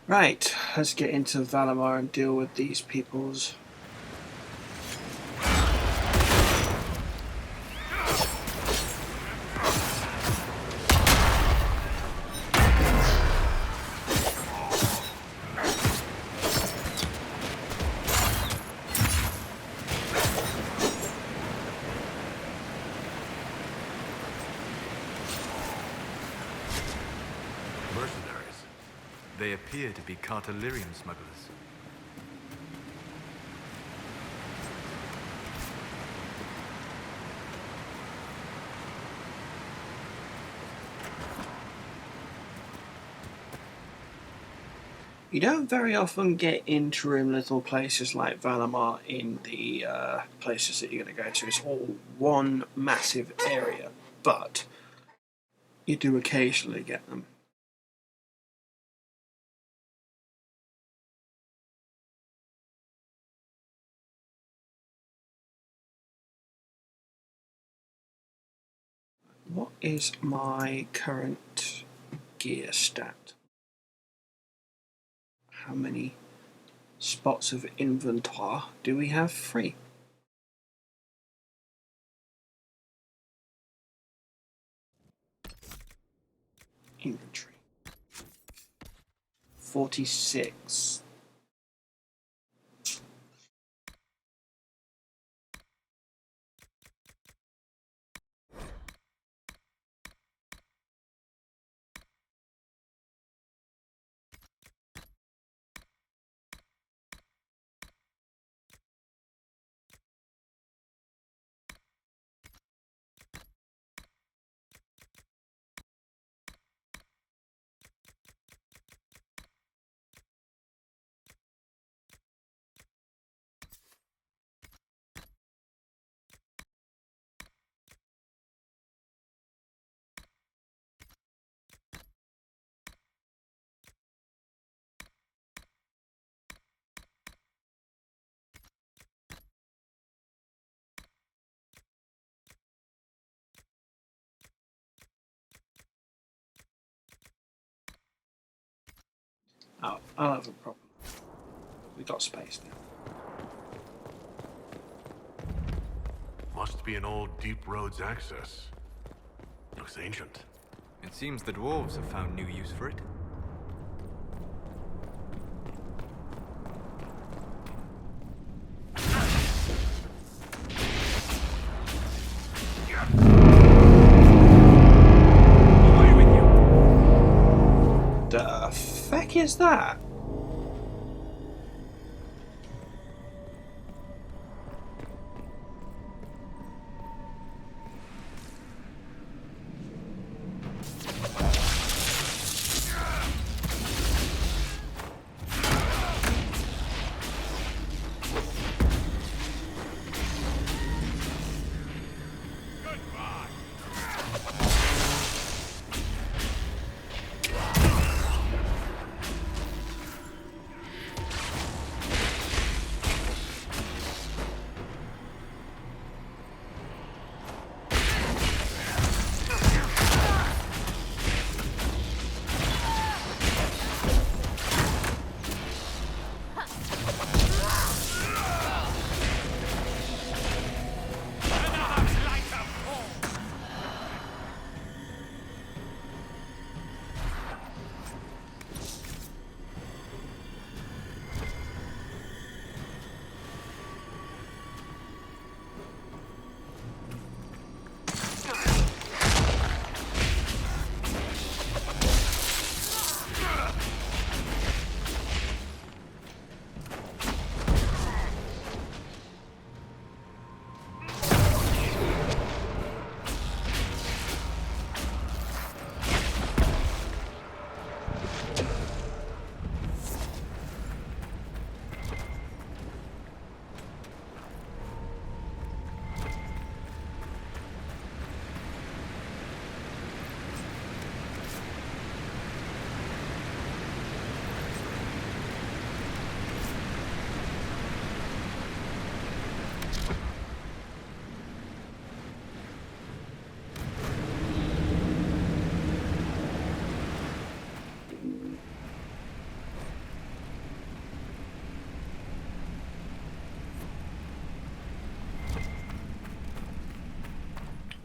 Right, let's get into Valimar and deal with these peoples. They appear to be Cartelirium smugglers. You don't very often get interim little places like Valimar in the places that you're going to go to. It's all one massive area, but you do occasionally get them. What is my current gear stat? How many spots of inventory do we have free? Inventory. 46. Oh, I'll have a problem. We've got space now. Must be an old deep roads access. Looks ancient. It seems the dwarves have found new use for it. Away with you! The feck is that?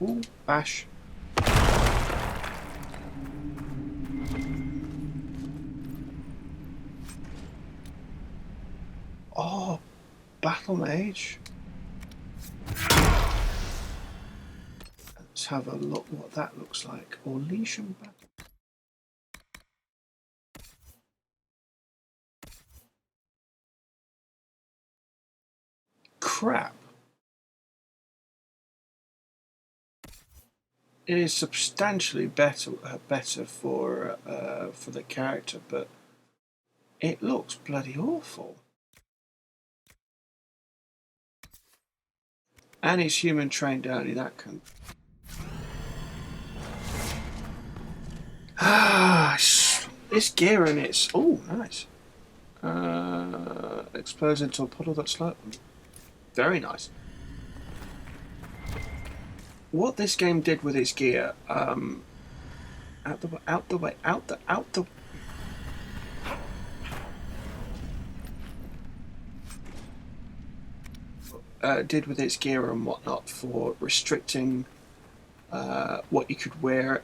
Ooh, bash. Oh, Battle Mage. Let's have a look what that looks like. Or Legion Battle. Crap. It is substantially better for the character, but it looks bloody awful. And it's human trained only. That can. This gear and it's nice. Explodes into a puddle that's slow. Very nice. What this game did with its gear, out the way, did with its gear and whatnot for restricting what you could wear.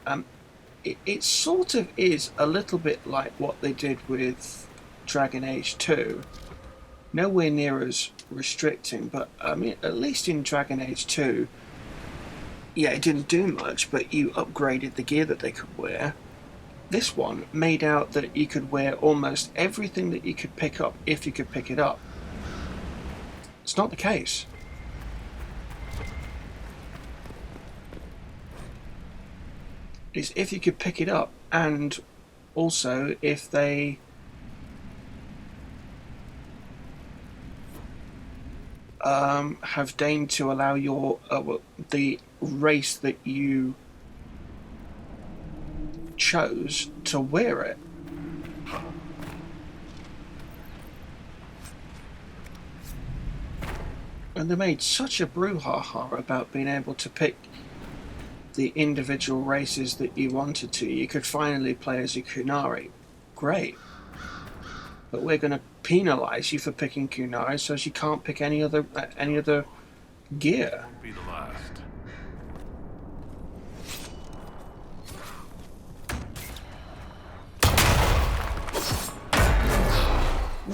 It sort of is a little bit like what they did with Dragon Age 2. Nowhere near as restricting, but I mean, at least in Dragon Age 2, yeah, it didn't do much, but you upgraded the gear that they could wear. This one made out that you could wear almost everything that you could pick up if you could pick it up. It's not the case. It's if you could pick it up, and also if they have deigned to allow your the race that you chose to wear it. And they made such a brouhaha about being able to pick the individual races that you wanted to. You could finally play as a Qunari. Great. But we're going to penalise you for picking Qunari, so you can't pick any other gear. Won't be the last.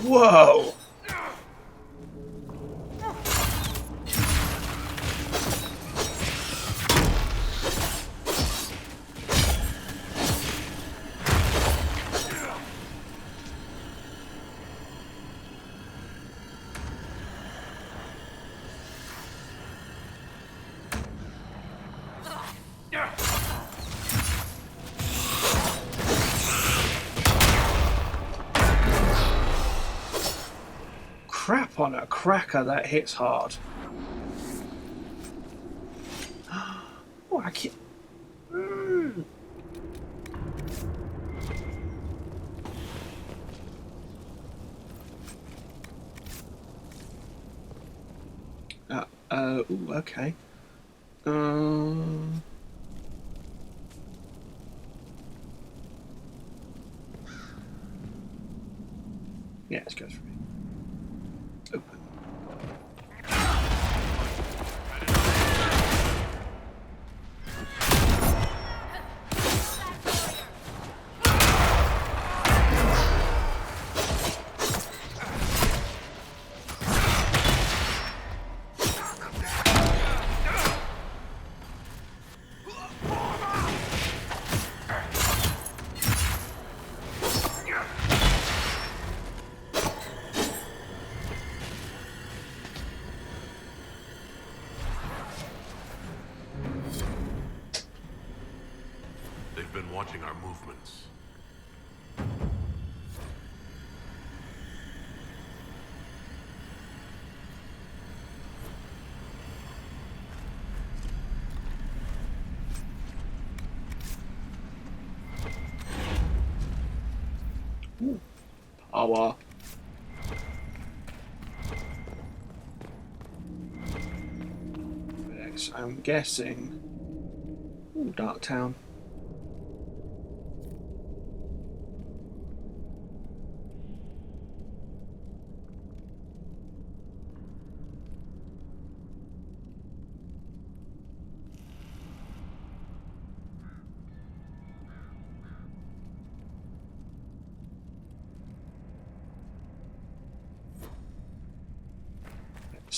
Whoa! Crap on a cracker, that hits hard. Oh, I can't. Ooh, okay. Yeah, let's go through. Open. Watching our movements. Ooh. Power. I'm guessing. Ooh, Dark Town.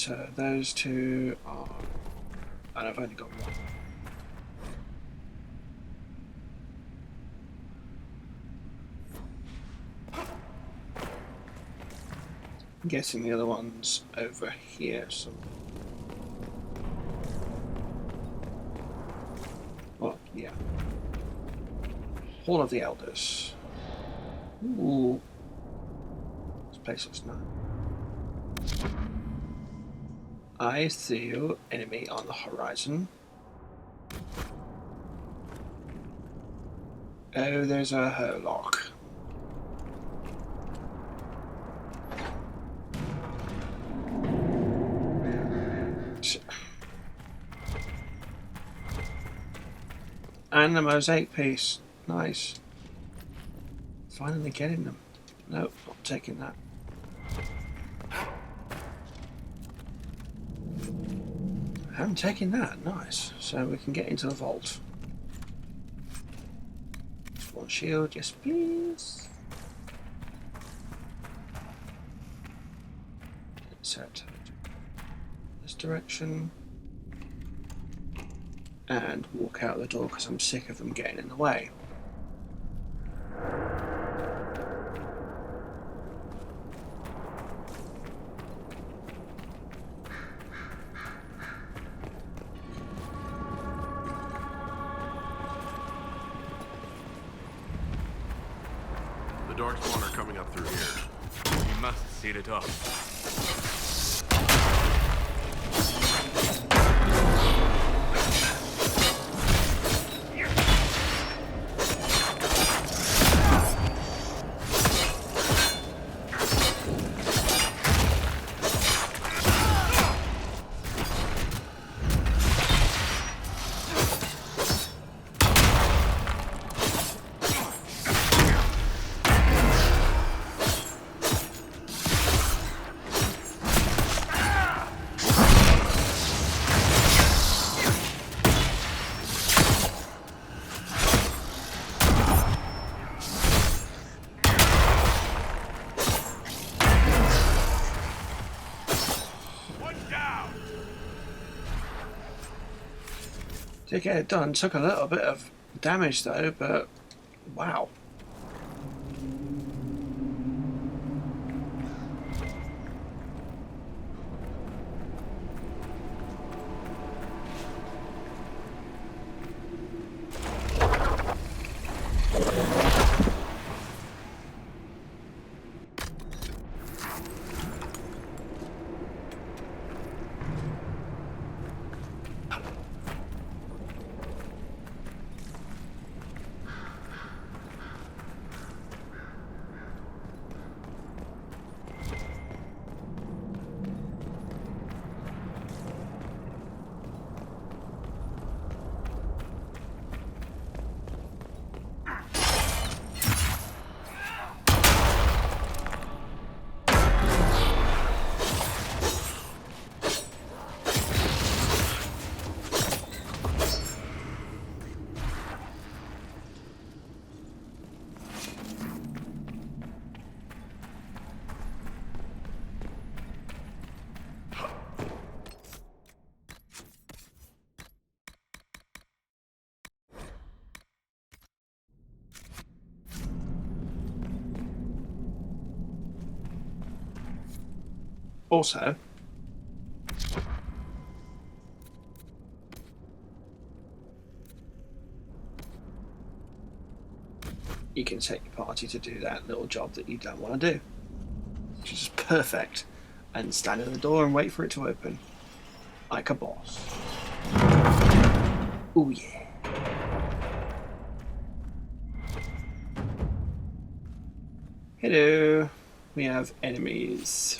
So those two are... and I've only got one. I'm guessing the other one's over here somewhere. Well, yeah. Hall of the Elders. Ooh. This place looks nice. I see you, enemy on the horizon. Oh, there's a Herlock. And the mosaic piece. Nice. Finally getting them. Nope, not taking that. I'm taking that. Nice. So we can get into the vault. Just one shield. Yes, please. Set this direction. And walk out the door because I'm sick of them getting in the way. The Darkspawn are coming up through here. We must seal it off. To get it done took a little bit of damage though, but wow. Also, you can set your party to do that little job that you don't want to do, which is perfect, and stand at the door and wait for it to open, like a boss. Oh yeah. Hello, we have enemies.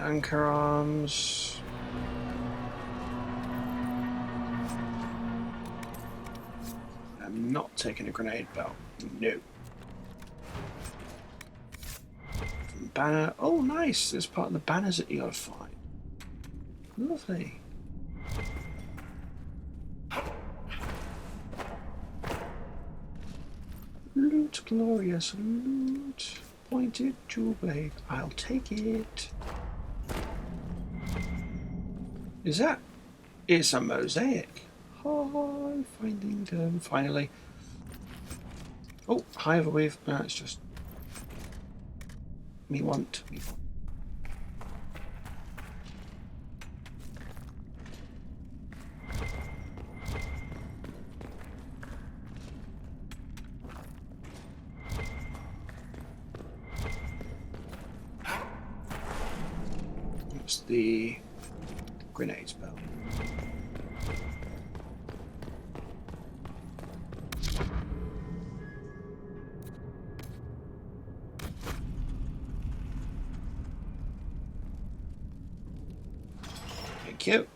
Anchor arms. I'm not taking a grenade belt. No. Banner. Oh, nice. There's part of the banners that you gotta find. Lovely. Loot, glorious loot. Pointed jewel blade. I'll take it. Is that? It's a mosaic. Oh, finding them finally. Oh, hive wave. No, it's just me want. It's the grenade spell. Thank you.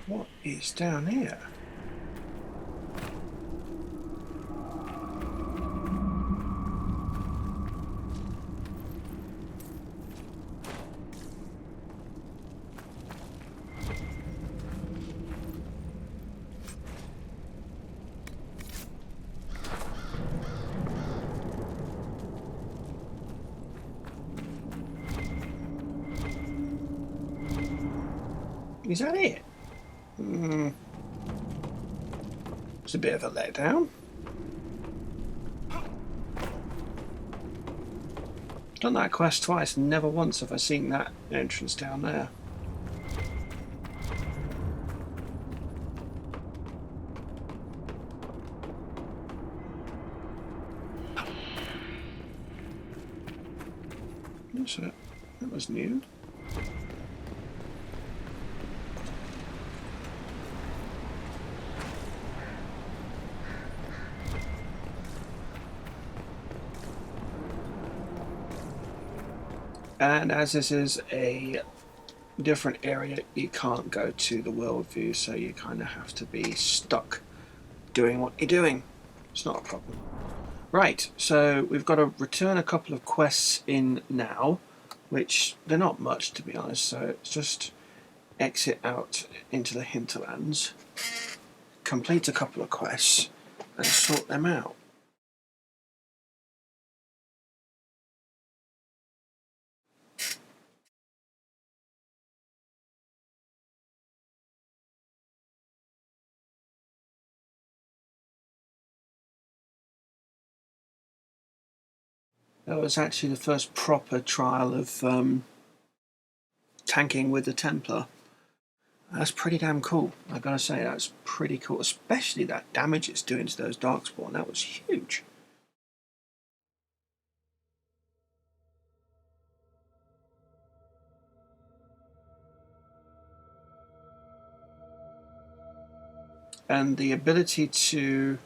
What is down here? Is that it? It's a bit of a letdown. Done that quest twice, and never once have I seen that entrance down there. That's it. That was new. And as this is a different area, you can't go to the world view, so you kind of have to be stuck doing what you're doing. It's not a problem. Right, so we've got to return a couple of quests in now, which they're not much to be honest, so it's just exit out into the Hinterlands, complete a couple of quests, and sort them out. That was actually the first proper trial of tanking with the Templar. That's pretty damn cool. I've got to say, that's pretty cool, especially that damage it's doing to those Darkspawn. That was huge. And the ability to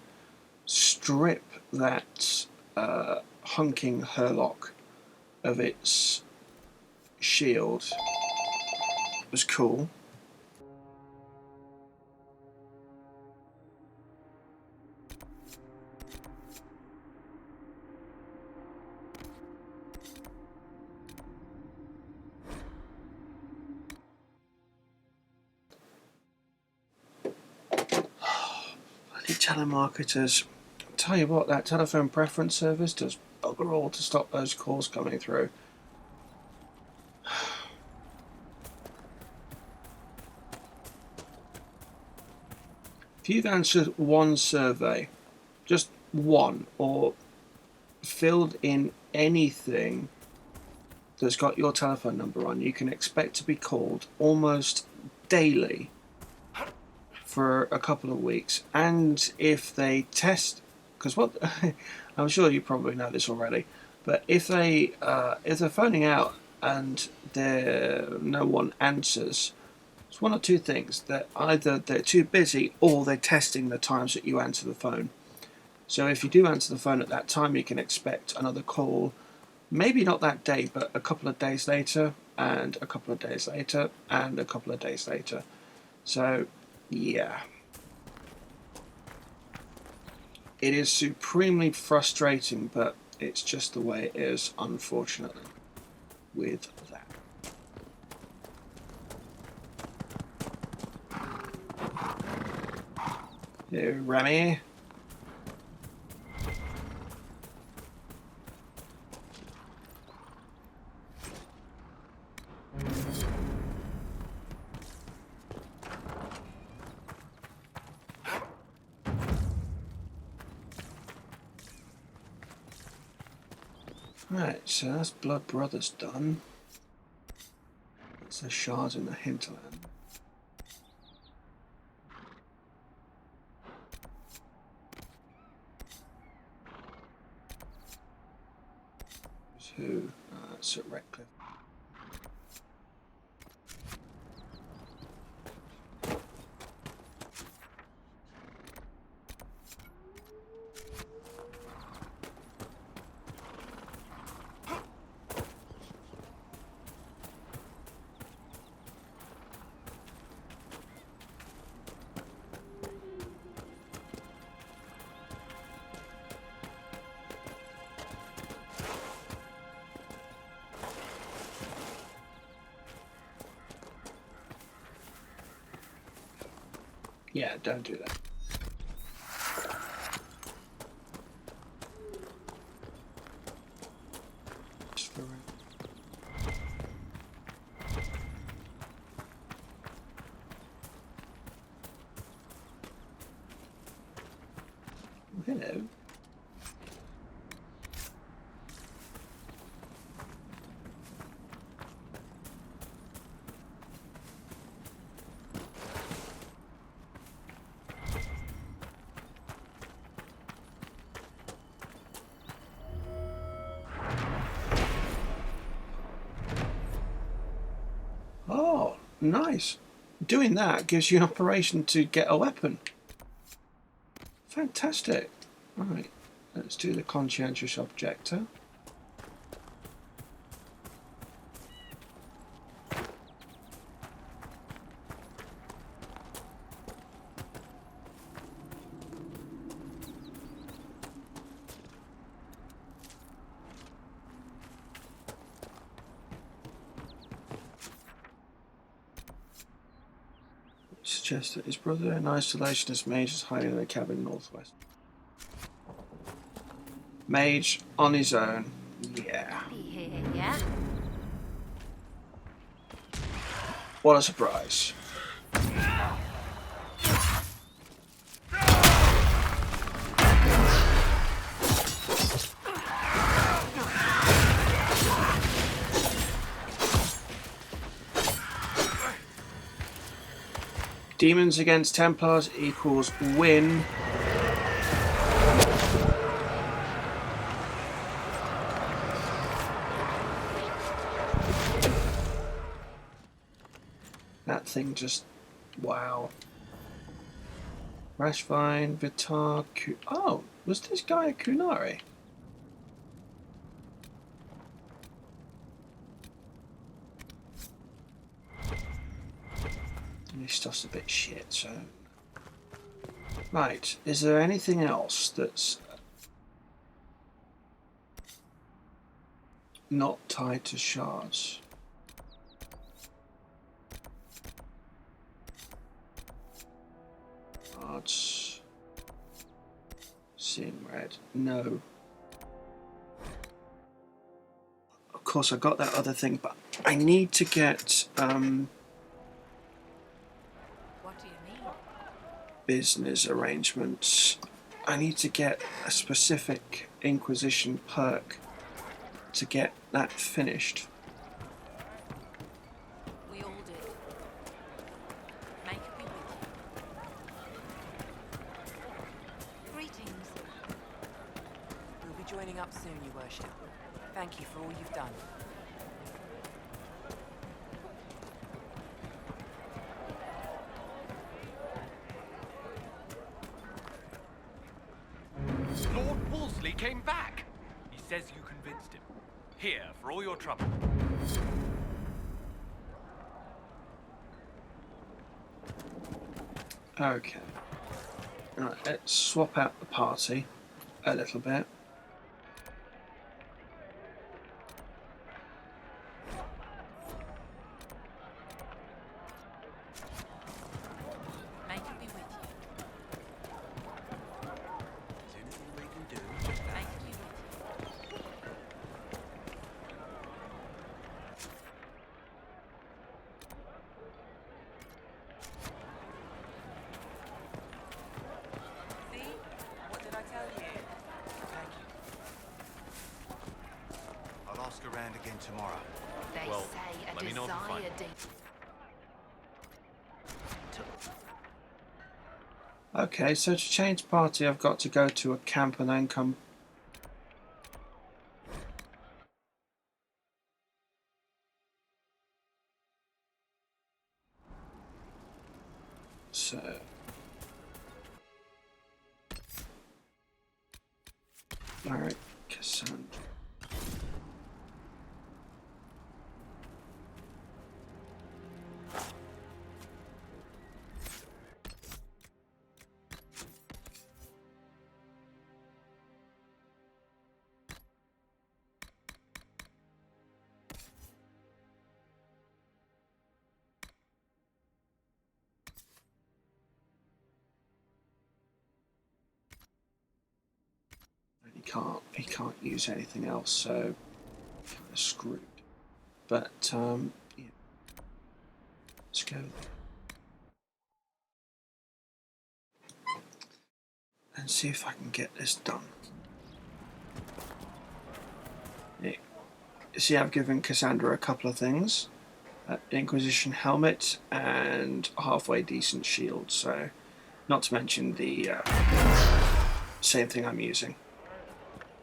strip that hunking Herlock of its shield was cool. Bloody telemarketers. I'll tell you what, that telephone preference service does bugger all to stop those calls coming through. If you've answered one survey, just one, or filled in anything that's got your telephone number on, you can expect to be called almost daily for a couple of weeks. And if they test, because what I'm sure you probably know this already, but if they're phoning out and no one answers, it's one or two things: that either they're too busy or they're testing the times that you answer the phone. So if you do answer the phone at that time, you can expect another call, maybe not that day, but a couple of days later, and a couple of days later, and a couple of days later. So, yeah. It is supremely frustrating, but it's just the way it is, unfortunately, with that. Hey, Remy. Right, so that's Blood Brothers done. That's the shards in the Hinterland. Who? It's at Redcliffe. Yeah, don't do that. Hello. Oh, nice. Doing that gives you an operation to get a weapon. Fantastic. Right, let's do the conscientious objector. Suggests that his brother in isolation as mage is hiding in a cabin northwest. Mage on his own. Yeah. Yeah. What a surprise. Demons against Templars equals win. That thing just... wow. Rashvine, Vitar, oh, was this guy a Qunari? This stuff's a bit shit, so... Right, is there anything else that's not tied to shards? Shards. Seeing red. No. course, I got that other thing, but I need to get What do you mean? business arrangements. I need to get a specific Inquisition perk to get that finished. We all did. May it be with you. Greetings. We'll be joining up soon, Your Worship. Thank you for all you've done. Lord Wolseley came back! He says you convinced him. Here, for all your trouble. Okay. Right, let's swap out the party a little bit. May it be with you. Is anything we can do? May it be with you. See? What did I tell you? Thank you. I'll ask around again tomorrow. They Well, say a let me know if you find desire it. deep. Okay, so to change party, I've got to go to a camp and then come. So. Alright, Cassandra. He can't use anything else, so kind of screwed. But yeah. Let's go there. And see if I can get this done. Yeah. See, I've given Cassandra a couple of things. Inquisition helmet and halfway decent shield, so not to mention the same thing I'm using.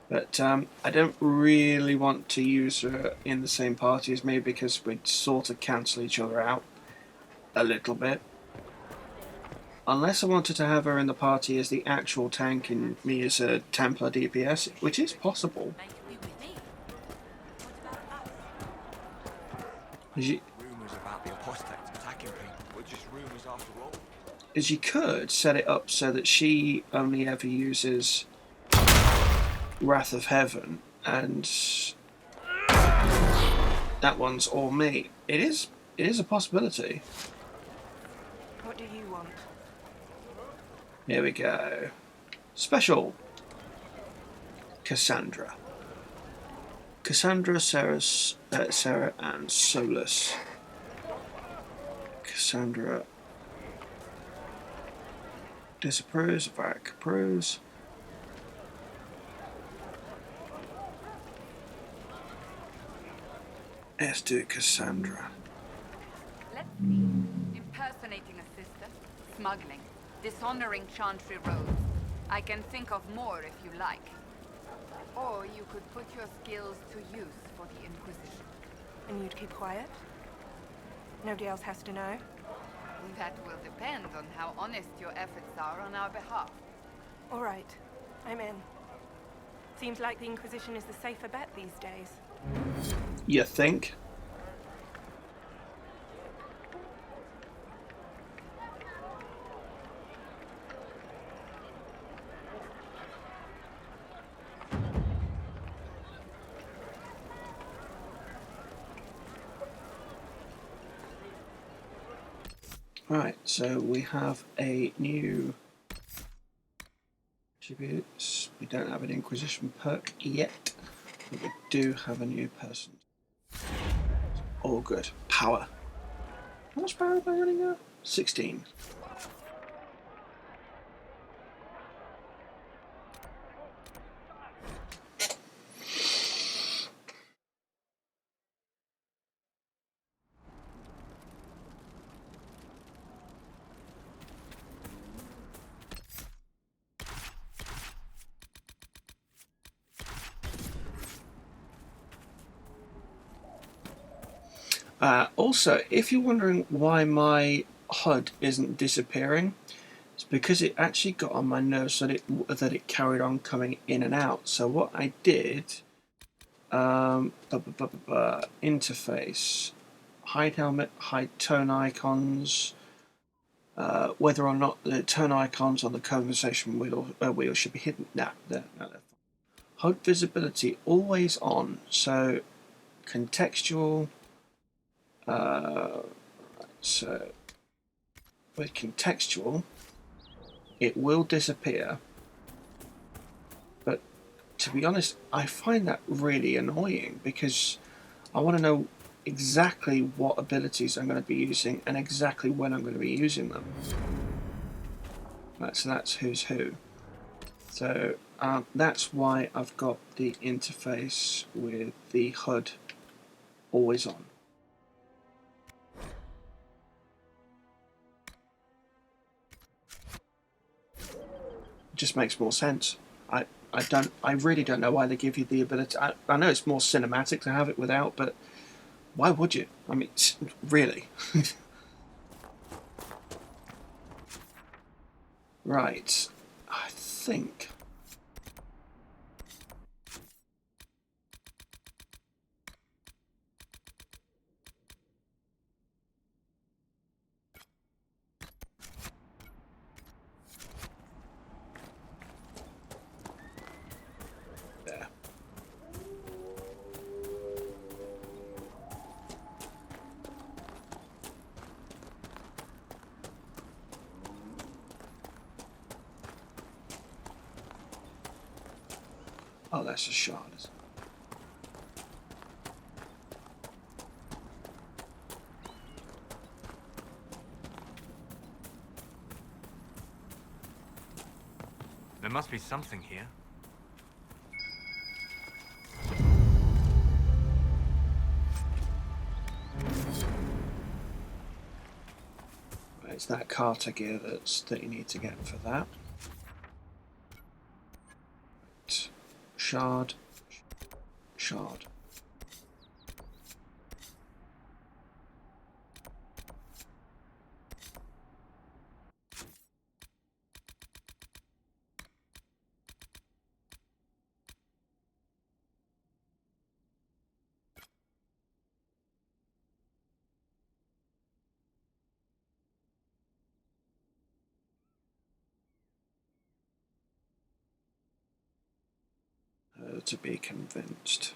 But I don't really want to use her in the same party as me because we'd sort of cancel each other out a little bit. Unless I wanted to have her in the party as the actual tank and me as a Templar DPS, which is possible. May it be with me. What about us? Rumours about the apostates attacking people were just rumours after all. Is you could set it up so that she only ever uses Wrath of Heaven, and that one's all me. It is a possibility. What do you want? Here we go. Special. Cassandra. Cassandra, Sarah, and Solus. Cassandra disapproves. Varric approves. Let's do Cassandra. Let's see. Impersonating a sister, smuggling, dishonoring Chantry roads. I can think of more if you like. Or you could put your skills to use for the Inquisition. And you'd keep quiet? Nobody else has to know? That will depend on how honest your efforts are on our behalf. All right. I'm in. Seems like the Inquisition is the safer bet these days. You think? Right, so we have a new attributes. We don't have an Inquisition perk yet, but we do have a new person. All good. Power. How much power am I running at? 16. Also, if you're wondering why my HUD isn't disappearing, it's because it actually got on my nerves that it carried on coming in and out. So what I did, interface, hide helmet, hide tone icons, whether or not the tone icons on the conversation wheel should be hidden. No, HUD visibility always on. So contextual. So with contextual, it will disappear. But to be honest, I find that really annoying because I want to know exactly what abilities I'm going to be using and exactly when I'm going to be using them. Right, so that's who's who. So that's why I've got the interface with the HUD always on. Just makes more sense. I really don't know why they give you the ability. I know it's more cinematic to have it without, but why would you? I mean, really. Right. I think. There. Oh, that's a shard, isn't it? There must be something here. It's that Carter gear that you need to get for that. Right. Shard. Shard. To be convinced.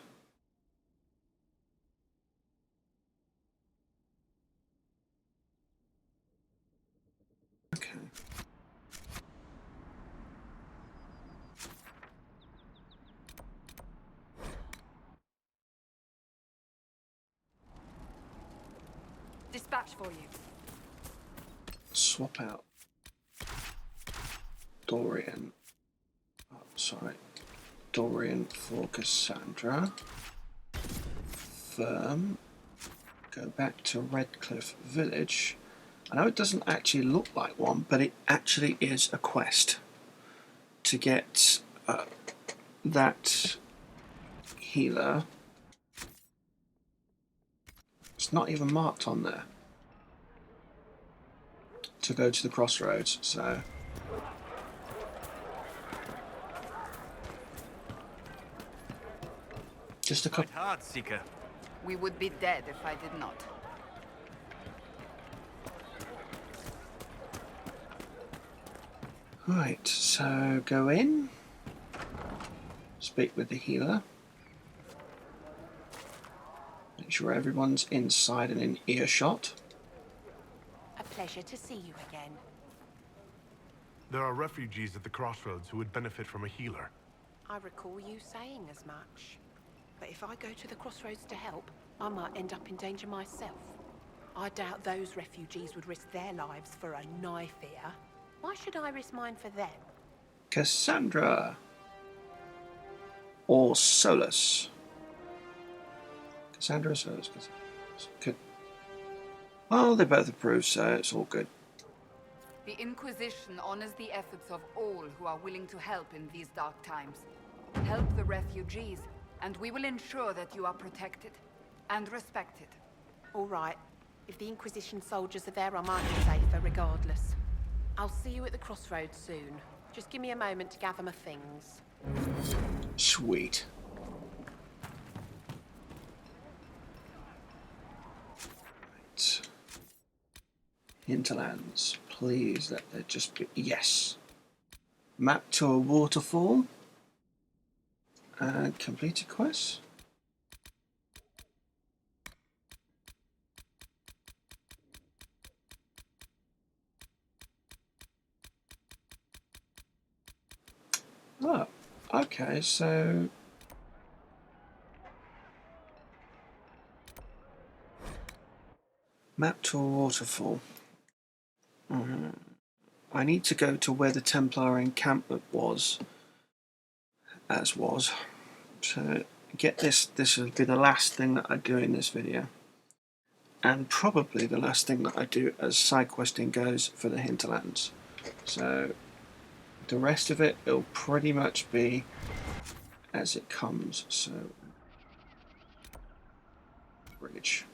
Okay. Dispatch for you. Swap out Dorian. Oh, sorry. Dorian for Cassandra. Firm. Go back to Redcliffe Village. I know it doesn't actually look like one, but it actually is a quest to get that healer. It's not even marked on there. To go to the crossroads, so. Just a couple. Hard, Seeker. We would be dead if I did not. Right, so go in. Speak with the healer. Make sure everyone's inside and in earshot. A pleasure to see you again. There are refugees at the crossroads who would benefit from a healer. I recall you saying as much. But if I go to the crossroads to help, I might end up in danger myself. I doubt those refugees would risk their lives for a knife here. Why should I risk mine for them? Cassandra. Or Solus. Cassandra or Solus? Good. Well, they both approve, so it's all good. The Inquisition honors the efforts of all who are willing to help in these dark times. Help the refugees, and we will ensure that you are protected and respected. All right. If the Inquisition soldiers are there, I might be safer regardless. I'll see you at the crossroads soon. Just give me a moment to gather my things. Sweet. Right. Hinterlands. Please let there just be... Yes. Map to a waterfall. And complete a quest. Oh, okay, so... Map to a waterfall. I need to go to where the Templar encampment was. As was. So, get this. This will be the last thing that I do in this video. And probably the last thing that I do as side questing goes for the Hinterlands. So... the rest of it, it'll pretty much be as it comes, so... Bridge.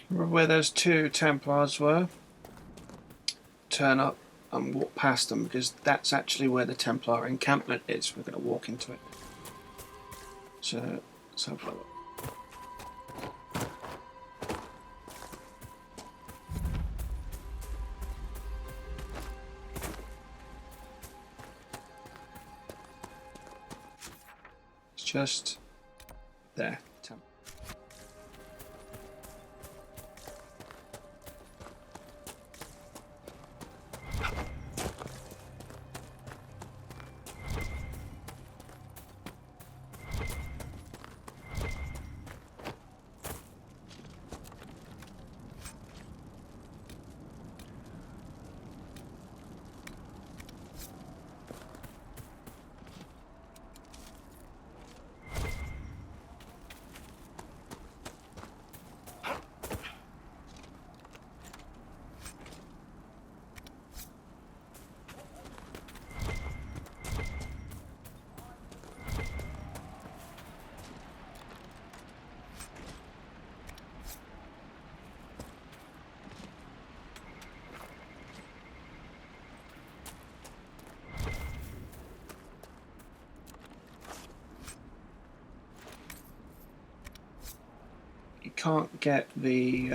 Remember where those two Templars were? Turn up and walk past them, because that's actually where the Templar encampment is. We're going to walk into it. So, let's have a look. It's just there. Can't get the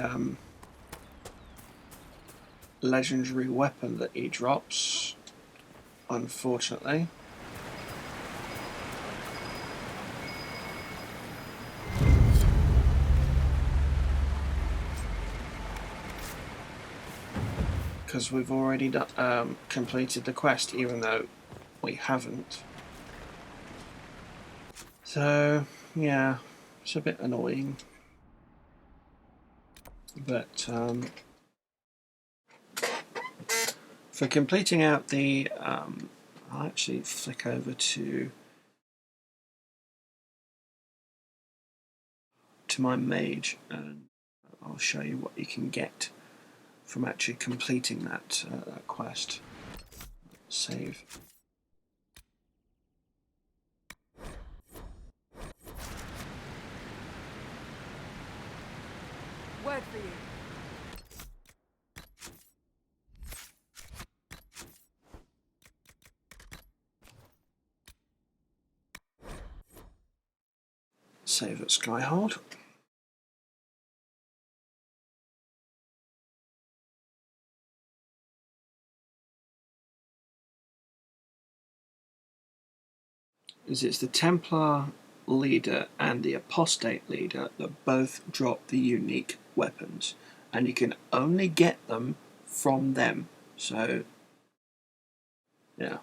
legendary weapon that he drops, unfortunately. Because we've already completed the quest, even though we haven't. So, yeah, it's a bit annoying. But for completing out the, I'll actually flick over to my mage, and I'll show you what you can get from actually completing that quest. Save. Word for you. save at Skyhold. It's the Templar leader and the Apostate leader that both drop the unique weapons, and you can only get them from them. So, yeah.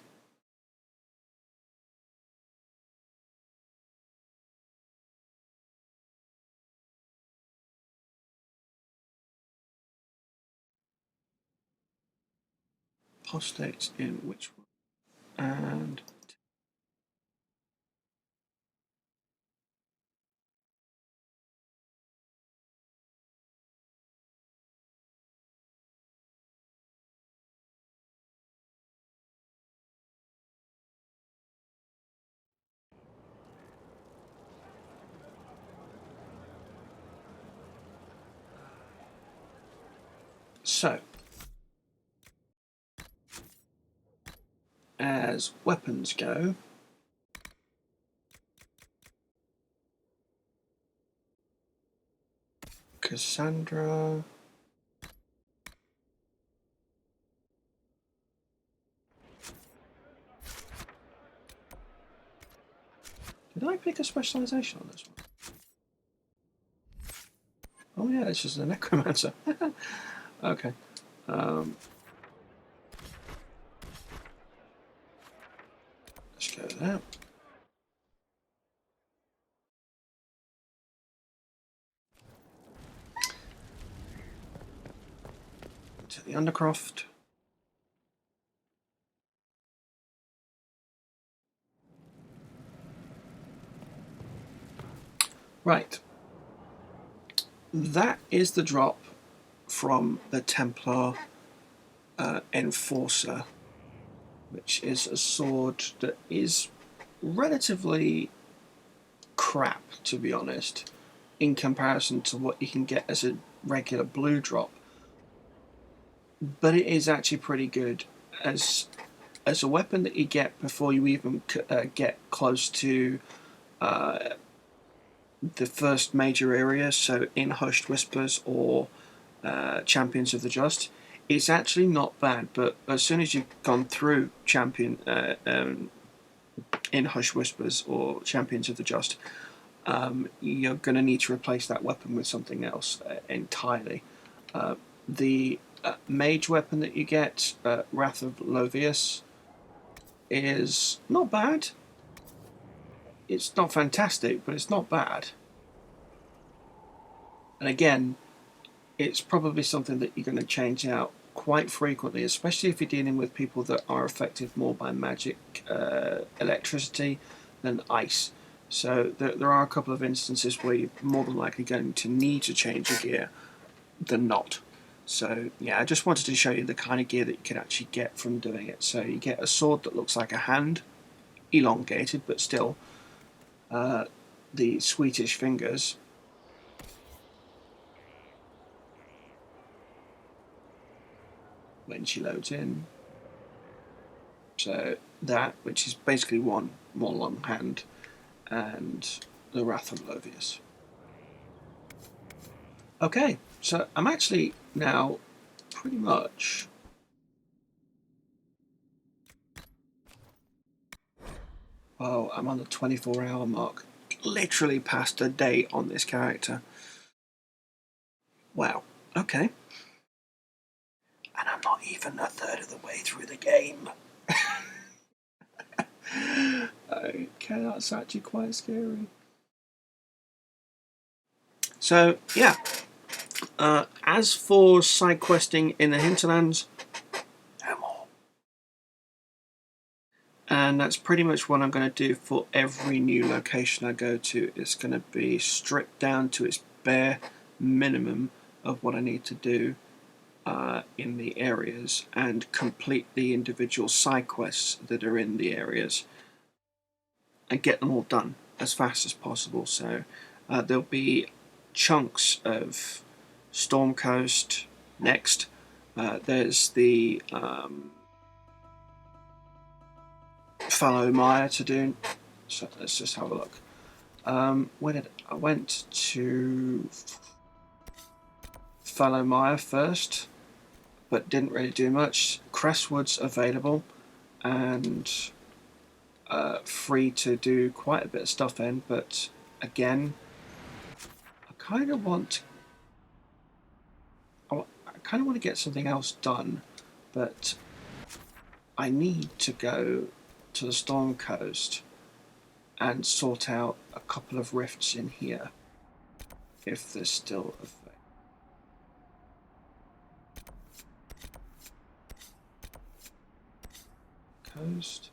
Apostates in which one? And so, as weapons go, Cassandra. Did I pick a specialisation on this one? Oh yeah, it's just a necromancer. Okay. Let's go there. To the Undercroft. Right. That is the drop from the Templar Enforcer, which is a sword that is relatively crap, to be honest, in comparison to what you can get as a regular blue drop. But it is actually pretty good as a weapon that you get before you even get close to the first major area, so in Hushed Whispers or Champions of the Just. It's actually not bad, but as soon as you've gone through in Hushed Whispers or Champions of the Just, you're going to need to replace that weapon with something else entirely. The mage weapon that you get, Wrath of Lovius, is not bad. It's not fantastic, but it's not bad. And again, it's probably something that you're going to change out quite frequently, especially if you're dealing with people that are affected more by magic, electricity than ice. So there are a couple of instances where you're more than likely going to need to change your gear than not. So yeah, I just wanted to show you the kind of gear that you can actually get from doing it. So you get a sword that looks like a hand, elongated, but still the Swedish fingers. When she loads in. So that, which is basically one more long hand, and the Wrath of Lovius. Okay, so I'm actually now pretty much I'm on the 24-hour mark. Literally passed a day on this character. Wow, okay. And I'm not even a third of the way through the game. Okay, that's actually quite scary. So, yeah. As for side questing in the Hinterlands, no more. And that's pretty much what I'm going to do for every new location I go to. It's going to be stripped down to its bare minimum of what I need to do in the areas, and complete the individual side quests that are in the areas and get them all done as fast as possible. So there'll be chunks of Storm Coast next. There's the Fallow Mire to do. So let's just have a look. I went to Falomire first, but didn't really do much. Crestwood's available and free to do quite a bit of stuff in, but again, I kind of want to get something else done, but I need to go to the Storm Coast and sort out a couple of rifts in here, if there's still a thing. Coast.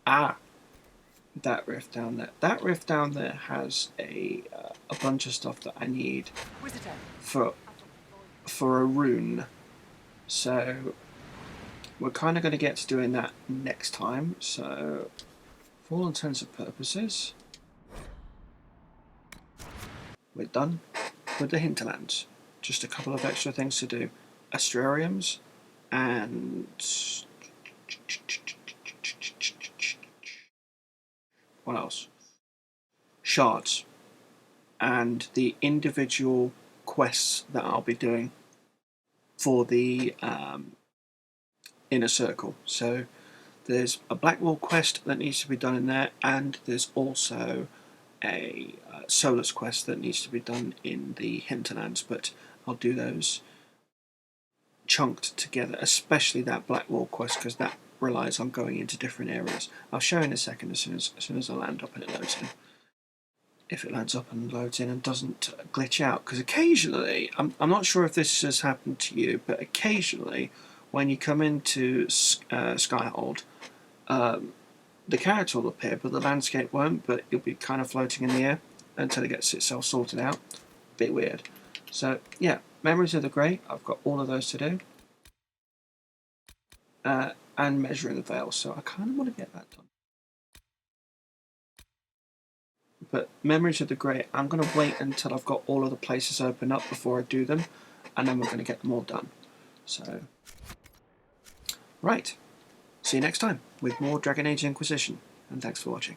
Ah, that rift down there. That rift down there has a bunch of stuff that I need for a rune. So we're kind of going to get to doing that next time. So for all intents and purposes, we're done with the Hinterlands. Just a couple of extra things to do. Astrariums and what else? Shards and the individual quests that I'll be doing for the inner circle. So there's a Blackwall quest that needs to be done in there, and there's also a Solus quest that needs to be done in the Hinterlands, but I'll do those chunked together, especially that Blackwall quest, because that relies on going into different areas. I'll show in a second as soon as I land up and it loads in. If it lands up and loads in and doesn't glitch out, because occasionally, I'm not sure if this has happened to you, but occasionally when you come into Skyhold, the character will appear, but the landscape won't, but it'll be kind of floating in the air until it gets itself sorted out. Bit weird. So, yeah, Memories of the Grey, I've got all of those to do. And Measuring the Veil, so I kind of want to get that done. But Memories of the Grey, I'm going to wait until I've got all of the places open up before I do them, and then we're going to get them all done. So, right. See you next time with more Dragon Age Inquisition, and thanks for watching.